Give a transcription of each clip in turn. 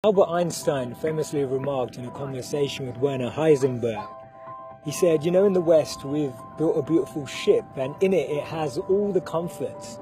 Albert Einstein famously remarked in a conversation with Werner Heisenberg, he said, you know, in the West we've built a beautiful ship and in it has all the comforts.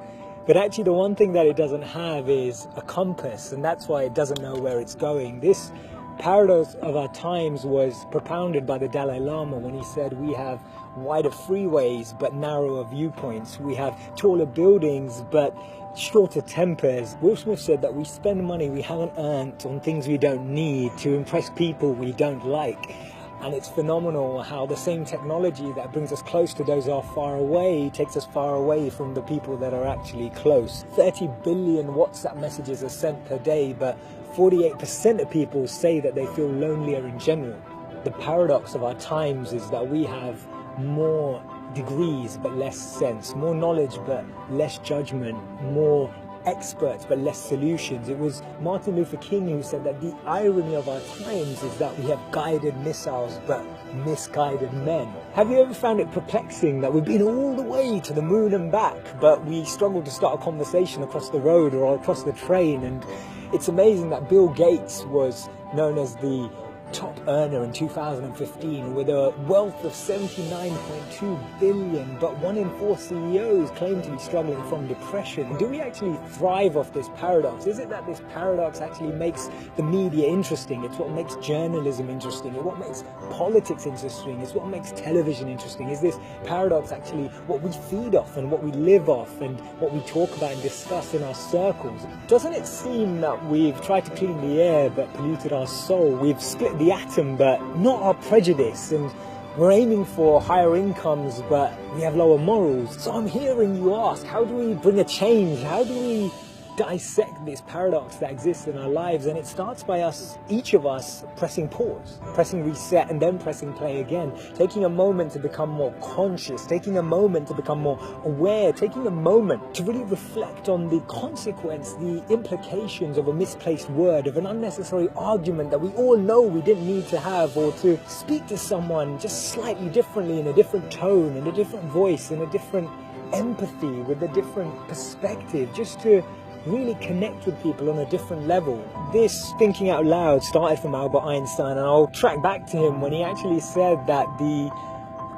But actually the one thing that it doesn't have is a compass, and that's why it doesn't know where it's going. This paradox of our times was propounded by the Dalai Lama when he said we have wider freeways but narrower viewpoints. We have taller buildings but shorter tempers. Will Smith said that we spend money we haven't earned on things we don't need to impress people we don't like. And it's phenomenal how the same technology that brings us close to those who are far away takes us far away from the people that are actually close. 30 billion WhatsApp messages are sent per day, but 48% of people say that they feel lonelier in general. The paradox of our times is that we have more degrees but less sense, more knowledge but less judgment, more experts but less solutions. It was Martin Luther King who said that the irony of our times is that we have guided missiles but misguided men. Have you ever found it perplexing that we've been all the way to the moon and back, but we struggle to start a conversation across the road or across the train? And it's amazing that Bill Gates was known as the top earner in 2015 with a wealth of 79.2 billion, but 1 in 4 CEOs claim to be struggling from depression. Do we actually thrive off this paradox? Is it that this paradox actually makes the media interesting? It's what makes journalism interesting. It's what makes politics interesting. It's what makes television interesting. Is this paradox actually what we feed off and what we live off and what we talk about and discuss in our circles? Doesn't it seem that we've tried to clean the air but polluted our soul? We've split the atom but not our prejudice, and we're aiming for higher incomes but we have lower morals. So I'm hearing you ask, how do we bring a change? How do we dissect this paradox that exists in our lives? And it starts by us, each of us, pressing pause, pressing reset, and then pressing play again, taking a moment to become more conscious, taking a moment to become more aware, taking a moment to really reflect on the consequence, the implications of a misplaced word, of an unnecessary argument that we all know we didn't need to have, or to speak to someone just slightly differently, in a different tone, in a different voice, in a different empathy, with a different perspective, just to really connect with people on a different level. This thinking out loud started from Albert Einstein, and I'll track back to him when he actually said that the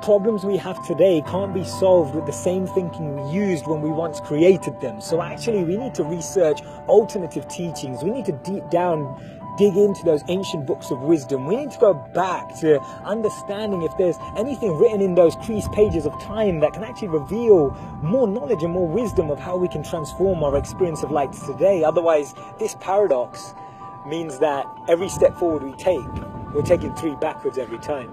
problems we have today can't be solved with the same thinking we used when we once created them. So actually we need to research alternative teachings. We need to deep down dig into those ancient books of wisdom. We need to go back to understanding if there's anything written in those creased pages of time that can actually reveal more knowledge and more wisdom of how we can transform our experience of life today. Otherwise, this paradox means that every step forward we take, we're taking 3 backwards every time.